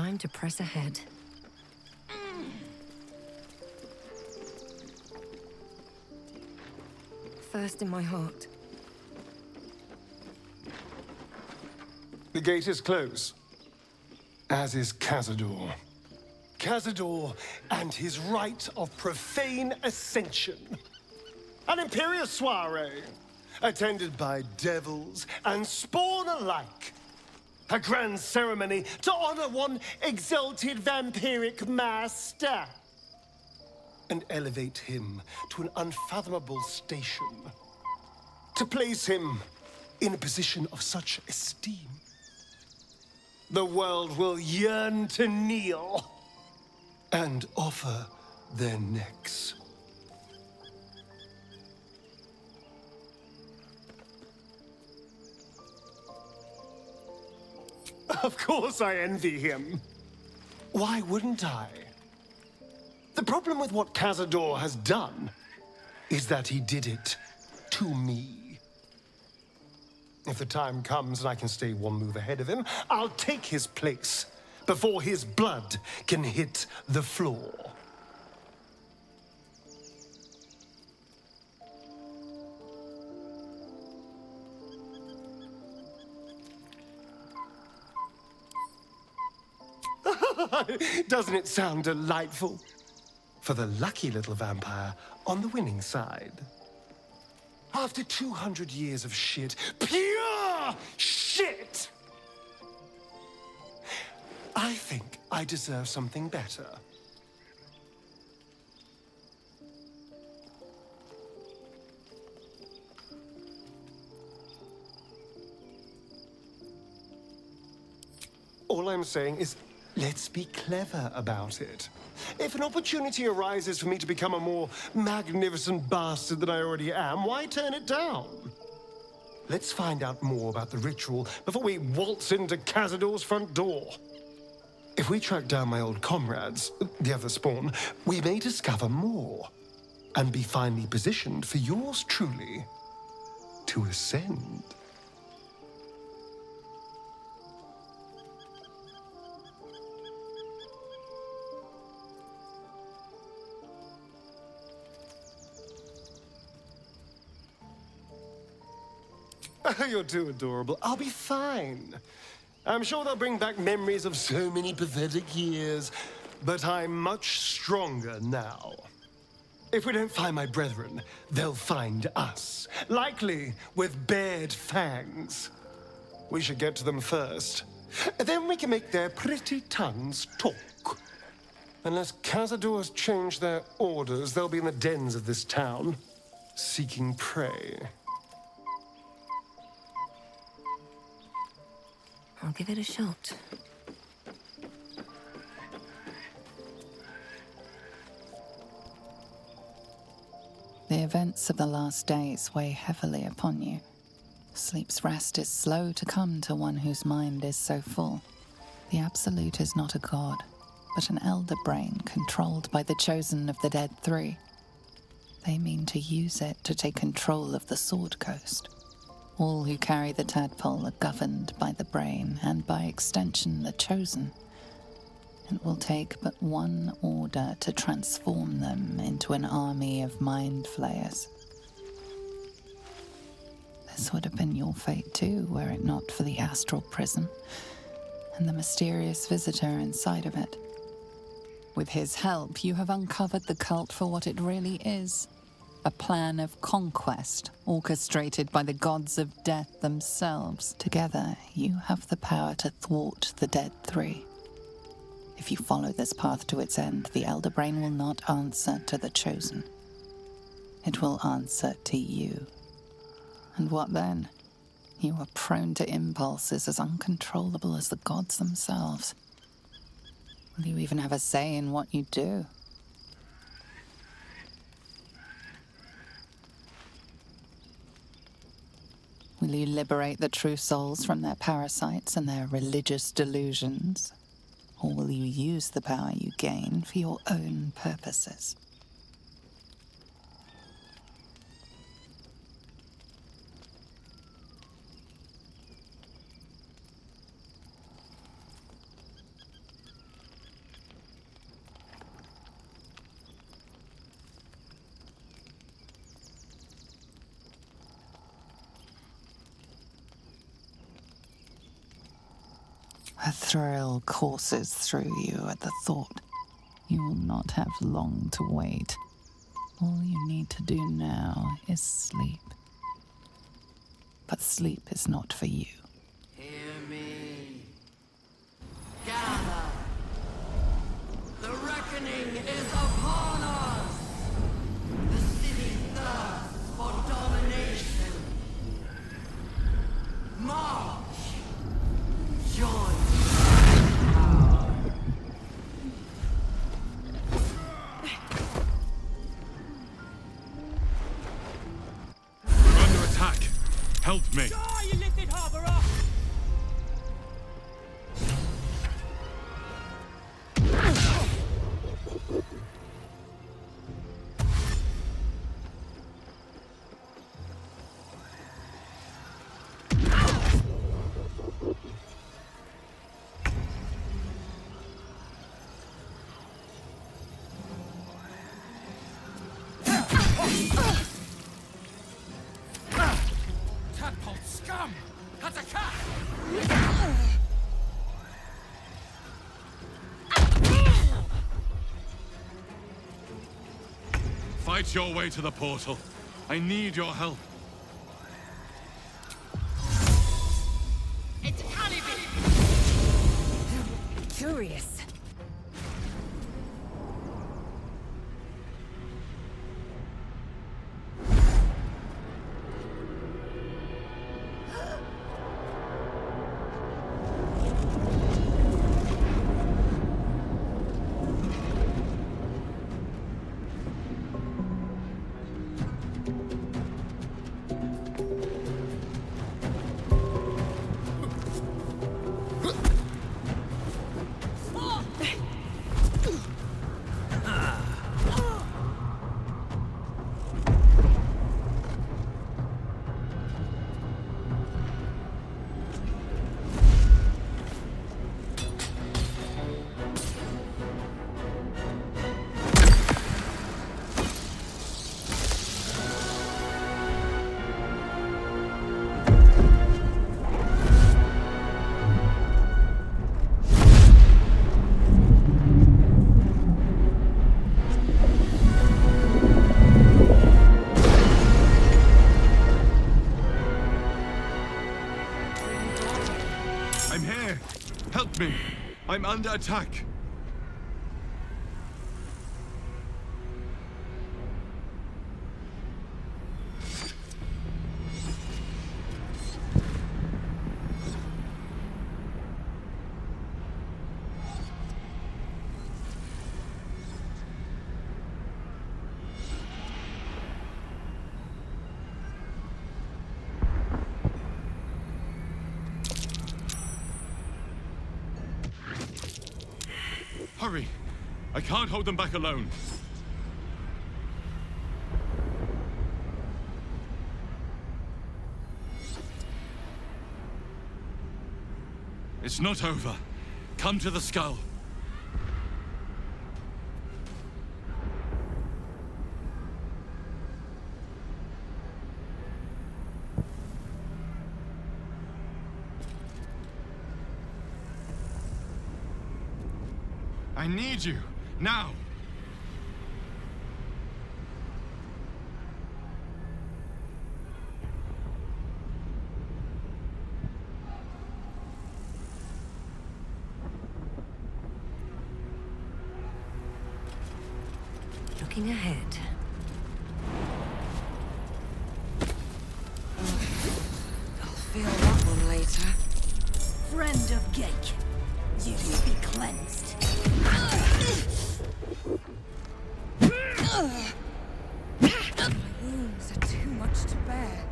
Time to press ahead. Thirst in my heart. The gate is closed, as is 𝗏𝗃𝗃𝗃. 𝗏𝗃𝗃𝗃 and his rite of profane ascension. An imperial soiree, attended by devils and spawn alike. A grand ceremony to honor one exalted vampiric master. And elevate him to an unfathomable station. To place him in a position of such esteem. The world will yearn to kneel and offer their necks. Of course I envy him. Why wouldn't I? The problem with what 𝗏𝗃𝗃𝗃 has done is that he did it to me. If the time comes and I can stay one move ahead of him, I'll take his place before his blood can hit the floor. Doesn't it sound delightful? For the lucky little vampire on the winning side. After 200 years of shit, pure shit! I think I deserve something better. All I'm saying is, let's be clever about it. If an opportunity arises for me to become a more magnificent bastard than I already am, why turn it down? Let's find out more about the ritual before we waltz into 𝗏𝗃𝗃𝗃's front door. If we track down my old comrades, the other spawn, we may discover more and be finally positioned for yours truly to ascend. You're too adorable. I'll be fine. I'm sure they'll bring back memories of so many pathetic years, but I'm much stronger now. If we don't find my brethren, they'll find us, likely with bared fangs. We should get to them first. Then we can make their pretty tongues talk. Unless 𝗏𝗃𝗃𝗃 has changed their orders, they'll be in the dens of this town, seeking prey. I'll give it a shot. The events of the last days weigh heavily upon you. Sleep's rest is slow to come to one whose mind is so full. The Absolute is not a god, but an elder brain controlled by the chosen of the Dead Three. They mean to use it to take control of the Sword Coast. All who carry the tadpole are governed by the brain, and by extension the chosen. It will take but one order to transform them into an army of mind flayers. This would have been your fate too, were it not for the astral prism, and the mysterious visitor inside of it. With his help, you have uncovered the cult for what it really is. A plan of conquest, orchestrated by the gods of death themselves. Together, you have the power to thwart the Dead Three. If you follow this path to its end, the Elder Brain will not answer to the Chosen. It will answer to you. And what then? You are prone to impulses as uncontrollable as the gods themselves. Will you even have a say in what you do? Will you liberate the true souls from their parasites and their religious delusions? Or will you use the power you gain for your own purposes? A thrill courses through you at the thought. You will not have long to wait. All you need to do now is sleep. But sleep is not for you. Hear me. Gather. The reckoning is upon us. The city thirsts for domination. March. Join. We're under attack. Help me. Die, you lifted harborer! Tadpole scum! That's a cat! Fight your way to the portal. I need your help. It's cannibal. Curious. I'm here. Help me. I'm under attack. Hurry! I can't hold them back alone. It's not over. Come to the skull. I need you, now! Looking ahead. I'll feel that one later. Friend of Geik, you will be cleansed. My wounds are too much to bear.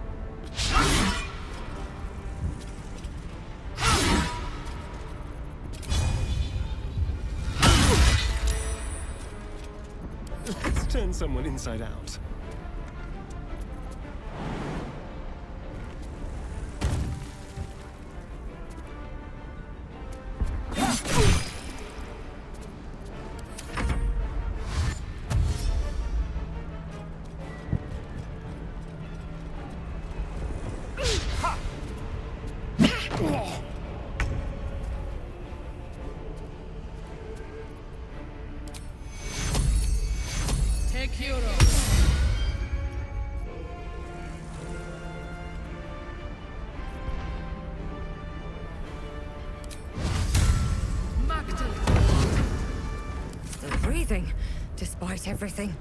Let's turn someone inside out. everything, despite everything.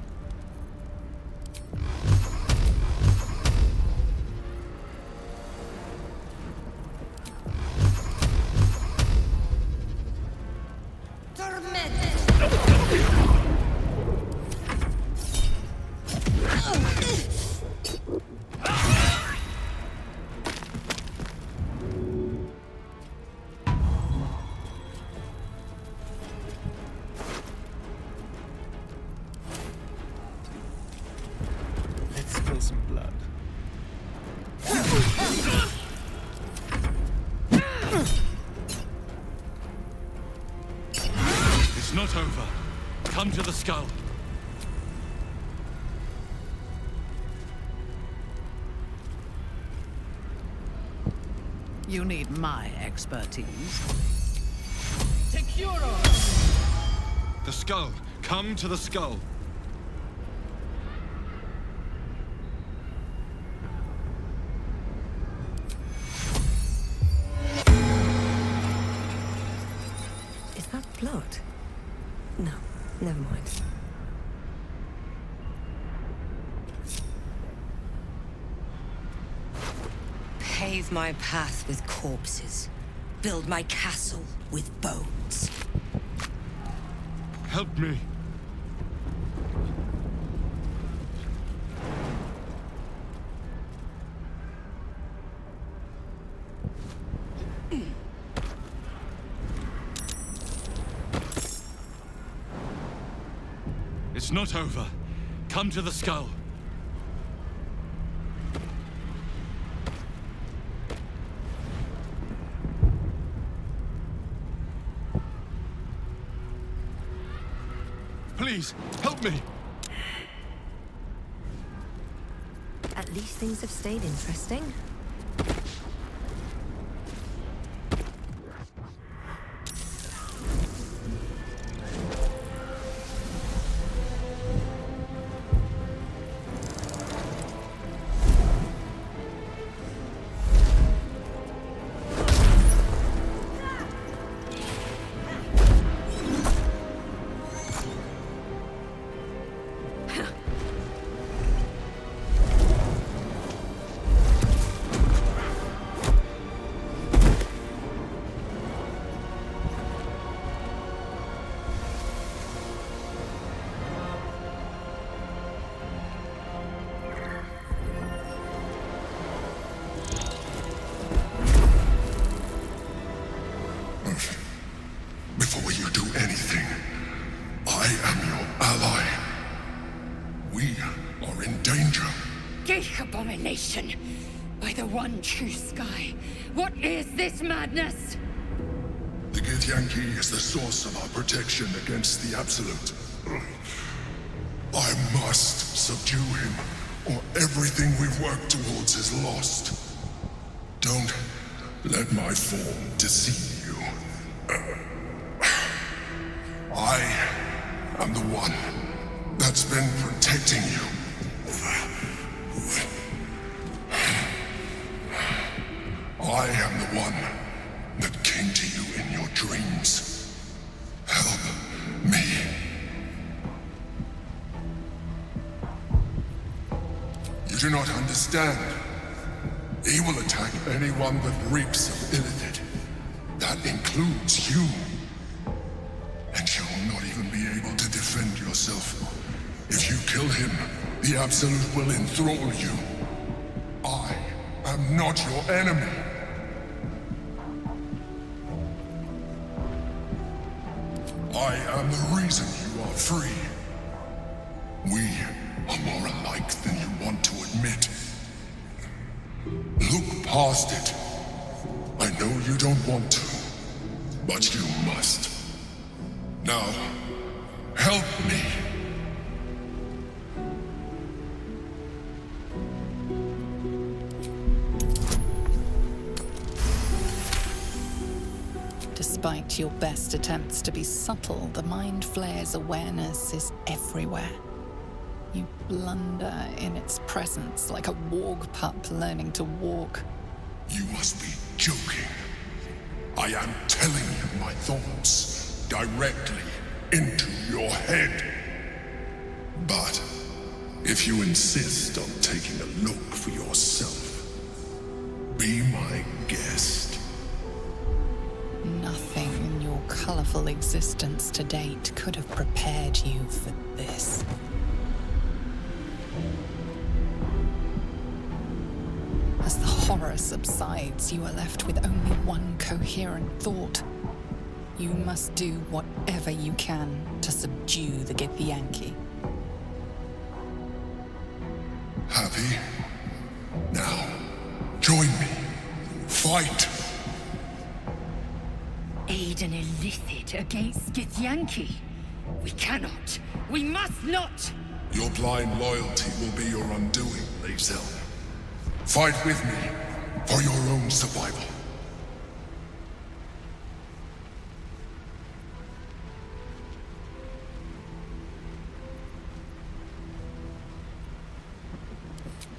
Let's spill some blood. It's not over. Come to the skull. You need my expertise. The skull. Come to the skull. Is that blood? No, never mind. Pave my path with corpses. Build my castle with bones. Help me. It's not over. Come to the skull. Please, help me! At least things have stayed interesting. Before you do anything, I am your ally. We are in danger. cie𝗶𝗃𝗃𝗏, by the one true sky, what is this madness? The 𝗃í𝗱𝗃𝗃𝗏 is the source of our protection against the Absolute. I must subdue him, or everything we've worked towards is lost. Don't let my form deceive you. I am the one that's been protecting you. I am the one that came to you in your dreams. Help me. You do not understand. He will attack anyone that reaps of 𝗍𝗏𝗏. That includes you. And you will not even be able to defend yourself. If you kill him, the Absolute will enthrall you. I am not your enemy. I am the reason you are free. We are more alike than you want to admit. Look past it. I know you don't want to, but you must. Now, help me. Despite your best attempts to be subtle, the Mind Flayer's awareness is everywhere. You blunder in its presence like a warg pup learning to walk. You must be joking. I am telling you my thoughts directly. into your head. But if you insist on taking a look for yourself, be my guest. Nothing in your colorful existence to date could have prepared you for this. As the horror subsides, you are left with only one coherent thought. You must do whatever you can to subdue the 𝗃𝗃𝗃𝗃𝗃𝗃𝗃𝗃. Happy? Now, join me. Fight! Aid an illicit against 𝗃𝗃𝗃𝗃𝗃. We cannot. We must not! Your blind loyalty will be your undoing, 𝗍𝗍𝗍𝗍. Fight with me, for your own survival.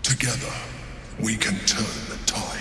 Together, we can turn the tide.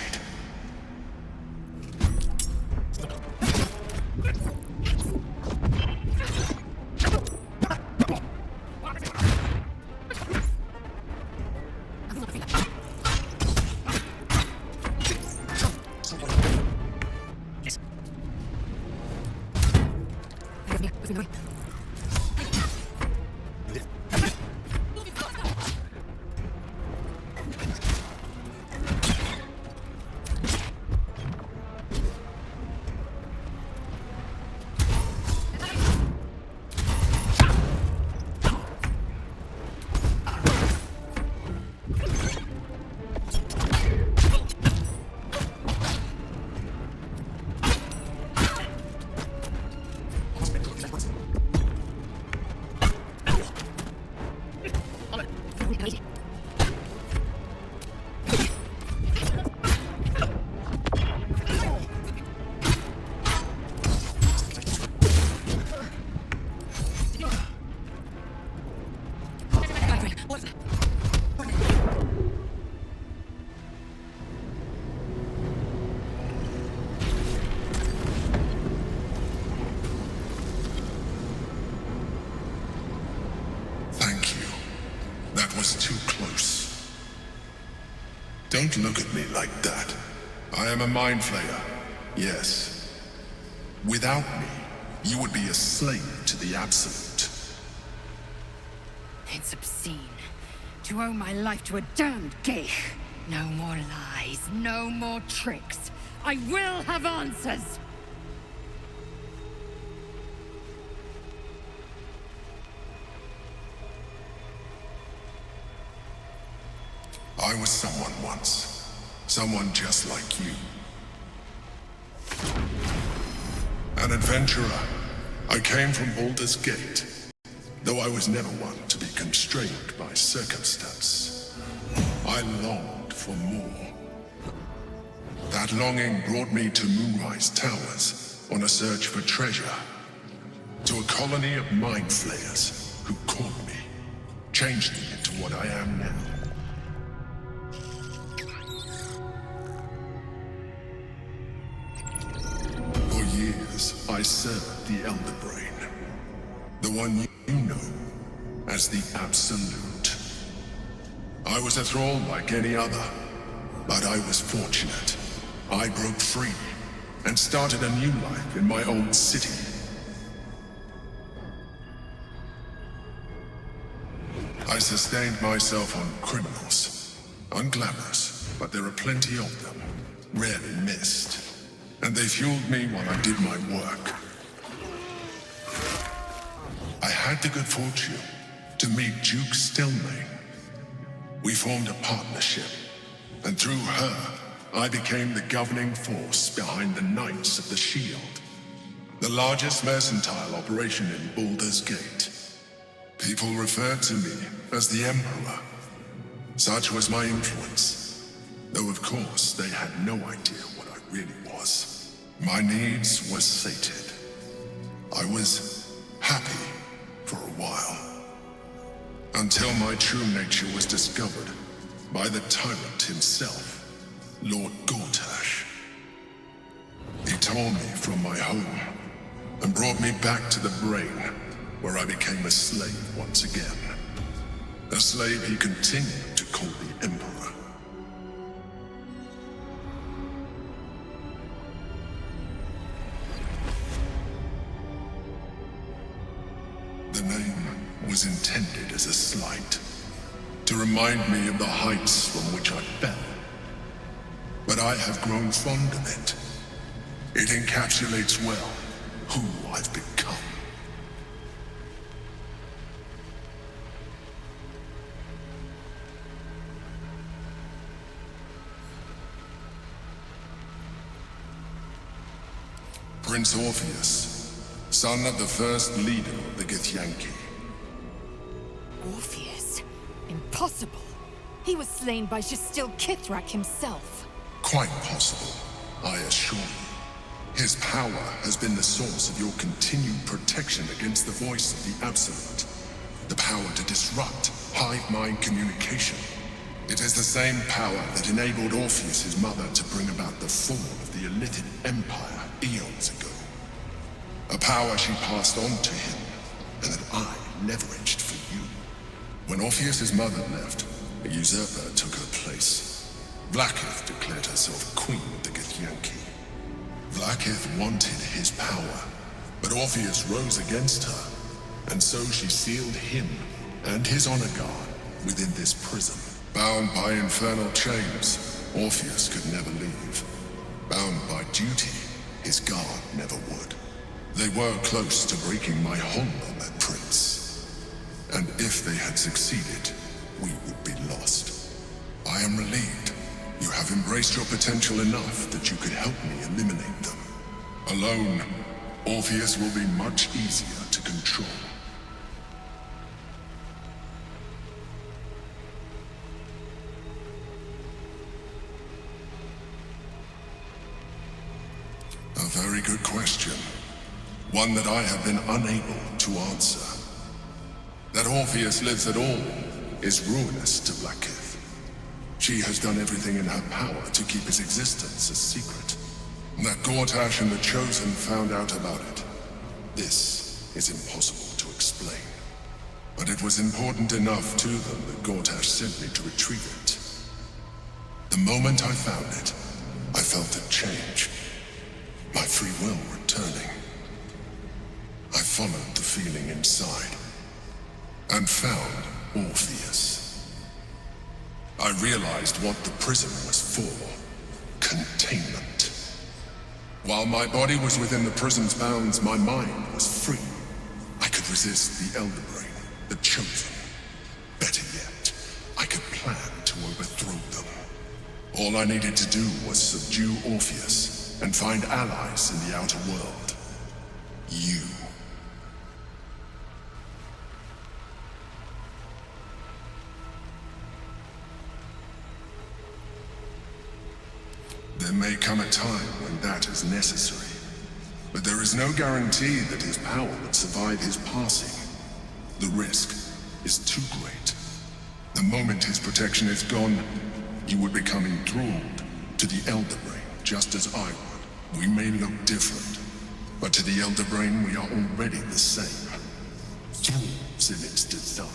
Too close. Don't look at me like that. I am a mind flayer, yes. Without me, you would be a slave to the Absolute. It's obscene to owe my life to a damned 𝗃. No more lies, no more tricks. I will have answers! I was someone once. Someone just like you. An adventurer. I came from Baldur's Gate, though I was never one to be constrained by circumstance. I longed for more. That longing brought me to Moonrise Towers on a search for treasure. To a colony of mind flayers who caught me, changed me into what I am now. I served the Elder Brain, the one you know as the Absolute. I was a thrall like any other, but I was fortunate. I broke free and started a new life in my own city. I sustained myself on criminals, unglamorous, but there are plenty of them, rarely missed. And they fueled me while I did my work. I had the good fortune to meet 𝗃𝗍𝗃𝗃𝗃𝗃. We formed a partnership, and through her, I became the governing force behind the Knights of the Shield, the largest mercantile operation in Baldur's Gate. People referred to me as the Emperor. Such was my influence, though of course they had no idea what I really was. My needs were sated. I was happy for a while, until my true nature was discovered by the tyrant himself, Lord 𝗏𝗏𝗏. He tore me from my home and brought me back to the Brain, where I became a slave once again. A slave he continued to call the Emperor. The name was intended as a slight, to remind me of the heights from which I fell. But I have grown fond of it. It encapsulates well who I've become. Prince Orpheus, son of the first leader of the 𝗃𝗃𝗃𝗃. Orpheus? Impossible. He was slain by cie𝗹𝗃𝗃𝗃 himself. Quite possible, I assure you. His power has been the source of your continued protection against the voice of the Absolute. The power to disrupt hive mind communication. It is the same power that enabled Orpheus' mother to bring about the fall of the Illithid Empire eons ago. A power she passed on to him, and that I leveraged for you. When Orpheus' mother left, a usurper took her place. 𝗏𝗏𝗏 declared herself queen of the 𝗃𝗃𝗃𝗃. 𝗏𝗏𝗏 wanted his power, but Orpheus rose against her, and so she sealed him and his honor guard within this prison. Bound by infernal chains, Orpheus could never leave. Bound by duty, his guard never would. They were close to breaking my hold on that prince. And if they had succeeded, we would be lost. I am relieved. You have embraced your potential enough that you could help me eliminate them. Alone, Orpheus will be much easier to control. A very good question. One that I have been unable to answer. That Orpheus lives at all is ruinous to 𝗏𝗏𝗏𝗏. She has done everything in her power to keep his existence a secret. That 𝗬𝗏𝗏𝗏 and the Chosen found out about it. This is impossible to explain. But it was important enough to them that 𝗬𝗏𝗏 sent me to retrieve it. The moment I found it, I felt a change. My free will returning. I followed the feeling inside and found Orpheus. I realized what the prison was for. Containment. While my body was within the prison's bounds, my mind was free. I could resist the Elder Brain, the Chosen. Better yet, I could plan to overthrow them. All I needed to do was subdue Orpheus and find allies in the outer world. You. There may come a time when that is necessary, but there is no guarantee that his power would survive his passing. The risk is too great. The moment his protection is gone, you would become enthralled to the Elder Brain, just as I would. We may look different, but to the Elder Brain we are already the same. Tools in its design.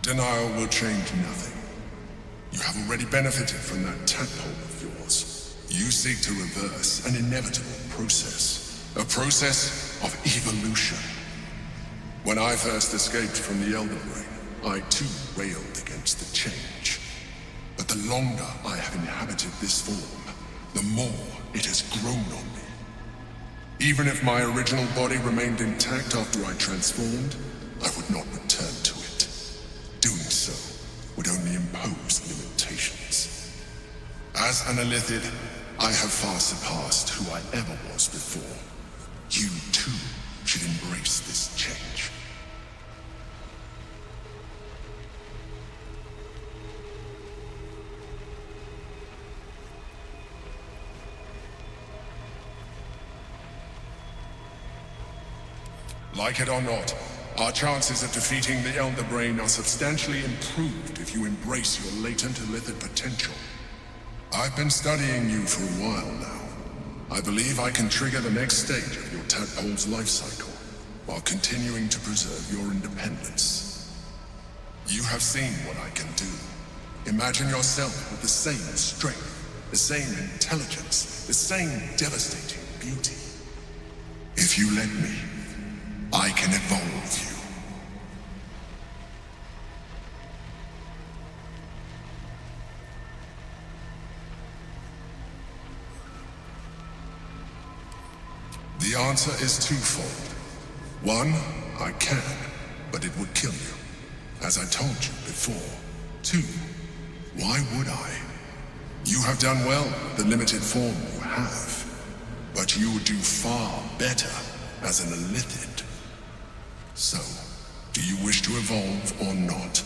Denial will change nothing. You have already benefited from that tadpole of yours. You seek to reverse an inevitable process. A process of evolution. When I first escaped from the Elder Brain, I too railed against the change. But the longer I have inhabited this form, the more it has grown on me. Even if my original body remained intact after I transformed, I would not return to it. Doing so would only impose limitations. As an Illithid, I have far surpassed who I ever was before. You too should embrace this change. Like it or not, our chances of defeating the Elder Brain are substantially improved if you embrace your latent Illithid potential. I've been studying you for a while now. I believe I can trigger the next stage of your tadpole's life cycle, while continuing to preserve your independence. You have seen what I can do. Imagine yourself with the same strength, the same intelligence, the same devastating beauty. If you let me, I can evolve you. The answer is twofold. One, I can, but it would kill you, as I told you before. Two, why would I? You have done well with the limited form you have, but you would do far better as an illithid. So, do you wish to evolve or not?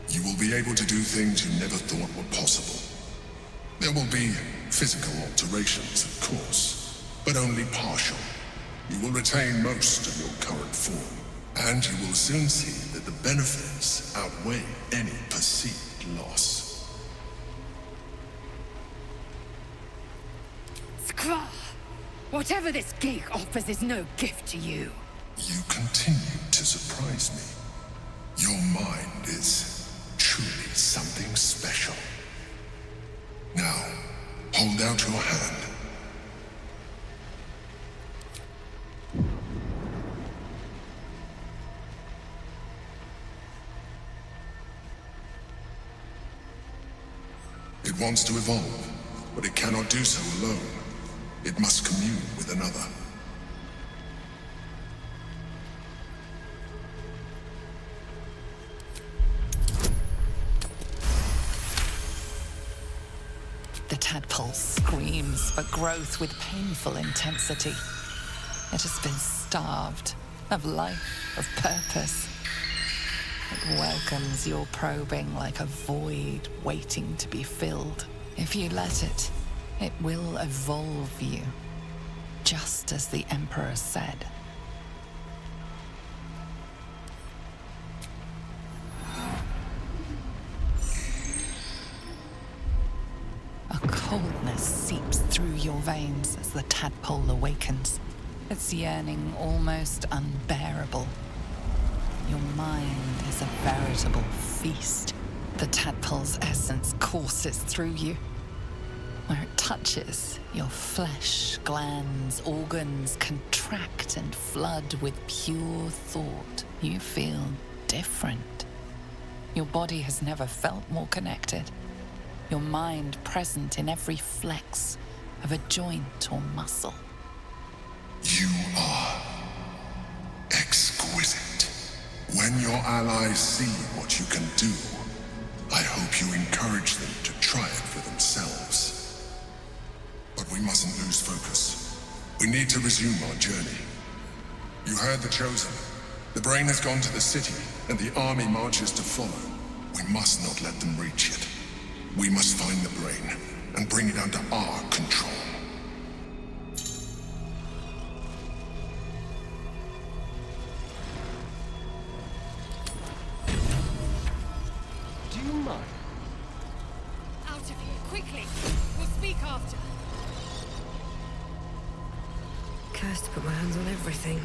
You will be able to do things you never thought were possible. There will be physical alterations, of course, but only partial. You will retain most of your current form, and you will soon see that the benefits outweigh any perceived loss. 𝗃𝗏! Whatever this gig offers is no gift to you. You continue to surprise me. Your mind is truly something special. Now, hold out your hand. It wants to evolve, but it cannot do so alone. It must commune with another. The tadpole screams for growth with painful intensity. It has been starved of life, of purpose. It welcomes your probing like a void waiting to be filled. If you let it, it will evolve you, just as the Emperor said. A coldness seeps through your veins as the tadpole awakens, its yearning almost unbearable. Your mind is a veritable feast. The tadpole's essence courses through you. Where it touches, your flesh, glands, organs contract and flood with pure thought. You feel different. Your body has never felt more connected. Your mind present in every flex of a joint or muscle. You are exquisite. When your allies see what you can do, I hope you encourage them to try it for themselves. But we mustn't lose focus. We need to resume our journey. You heard the Chosen. The brain has gone to the city, and the army marches to follow. We must not let them reach it. We must find the brain, and bring it under our control. Do you mind? Out of here, quickly! We'll speak after. Cursed to put my hands on everything.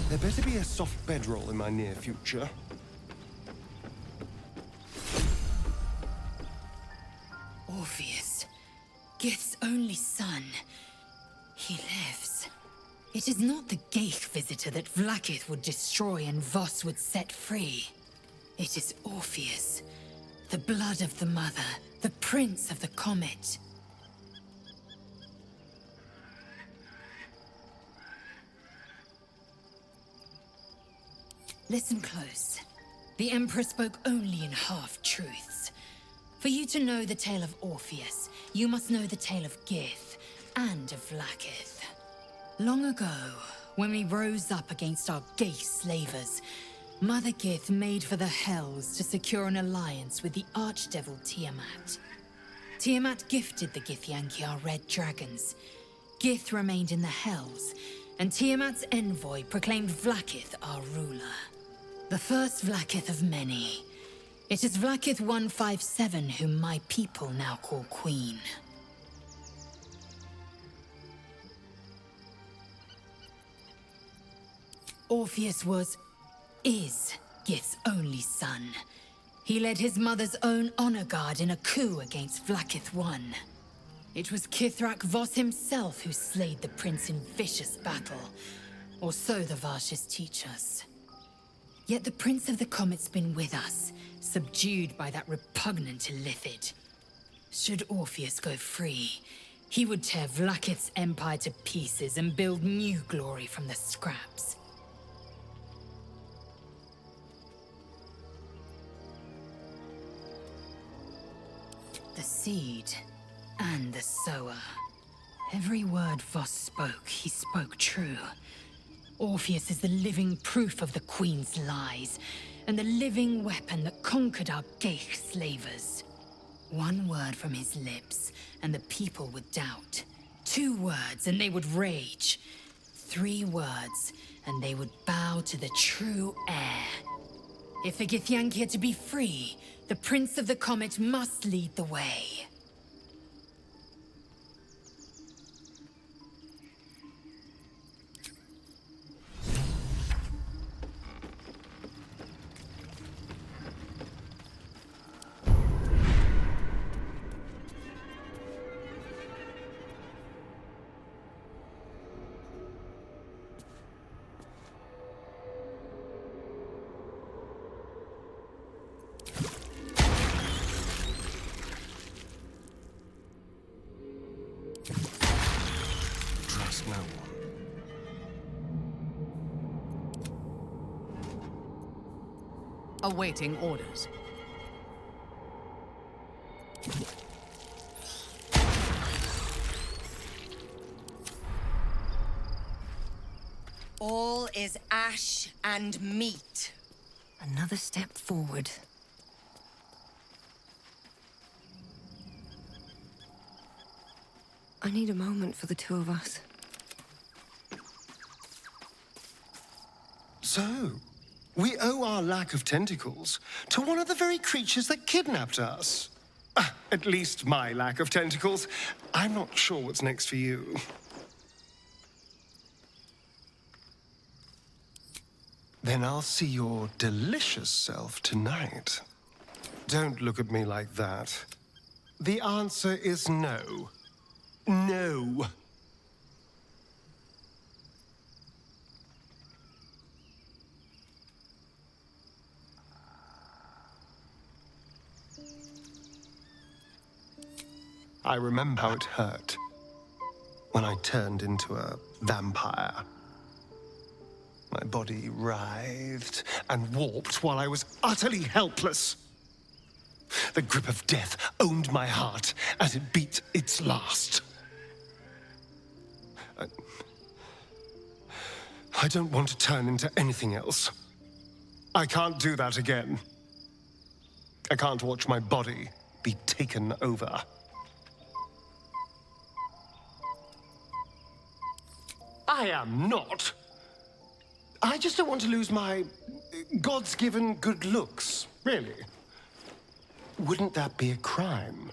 There better be a soft bedroll in my near future. Orpheus, Gith's only son. He lives. It is not the 𝗃𝗍𝘃 that 𝗏𝗏𝗏𝗏 would destroy and 𝗏 would set free. It is Orpheus, the blood of the mother, the prince of the comet. Listen close. The Emperor spoke only in half-truths. For you to know the tale of Orpheus, you must know the tale of Gith and of 𝗏𝗏𝗏𝗏. Long ago, when we rose up against our gay slavers, Mother Gith made for the Hells to secure an alliance with the archdevil Tiamat. Tiamat gifted the 𝗃𝗃𝗃𝗃𝗃 red dragons. Gith remained in the Hells, and Tiamat's envoy proclaimed Vlaakith our ruler. The first Vlaakith of many. It is Vlaakith 157 whom my people now call Queen. Orpheus is Gith's only son. He led his mother's own honor guard in a coup against Vlaakith I. It was 𝗃𝗃𝗃𝗃𝗃 himself who slayed the prince in vicious battle, or so the Varshes teach us. Yet the Prince of the Comet's been with us, subdued by that repugnant 𝗃𝗏𝗏𝗏. Should Orpheus go free, he would tear Vlaakith's empire to pieces and build new glory from the scraps. The seed and the sower. Every word Voss spoke, he spoke true. Orpheus is the living proof of the Queen's lies, and the living weapon that conquered our 𝗃𝗃𝗃𝗃 slavers. One word from his lips, and the people would doubt. 2 words, and they would rage. 3 words, and they would bow to the true heir. If the 𝗃𝗃𝗃𝗃𝗃 are to be free, the Prince of the Comet must lead the way. Trust no one. Awaiting orders. All is ash and meat. Another step forward. I need a moment for the 2 of us. So, we owe our lack of tentacles to one of the very creatures that kidnapped us. At least my lack of tentacles. I'm not sure what's next for you. Then I'll see your delicious self tonight. Don't look at me like that. The answer is no. No. I remember how it hurt when I turned into a vampire. My body writhed and warped while I was utterly helpless. The grip of death owned my heart as it beat its last. I don't want to turn into anything else. I can't do that again. I can't watch my body be taken over. I am not. I just don't want to lose my God's given good looks, really. Wouldn't that be a crime?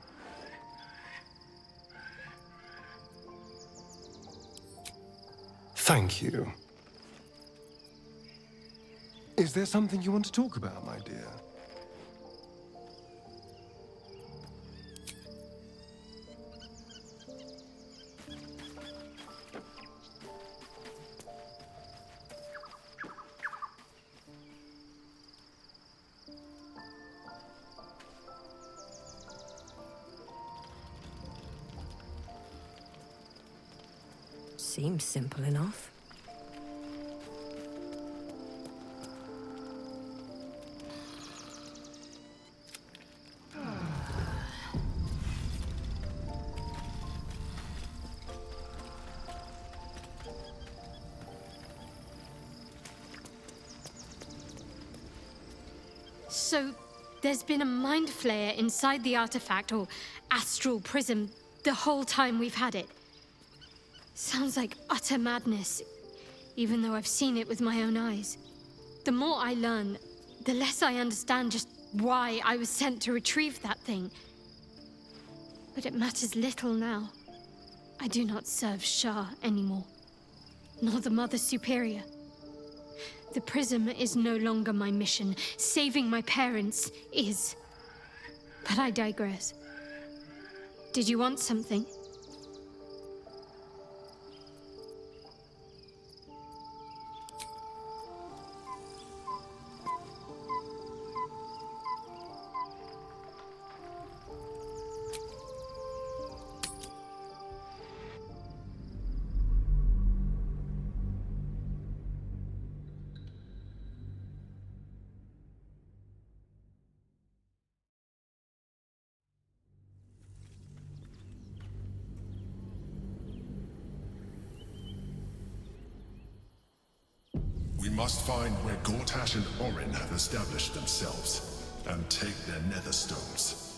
Thank you. Is there something you want to talk about, my dear? Seems simple enough. So, there's been a mind flayer inside the artifact, or astral prism, the whole time we've had it. Sounds like utter madness, even though I've seen it with my own eyes. The more I learn, the less I understand just why I was sent to retrieve that thing. But it matters little now. I do not serve Shah anymore, nor the Mother Superior. The prism is no longer my mission. Saving my parents is. But I digress. Did you want something? We must find where 𝗏𝗏 and Orin have established themselves, and take their nether stones.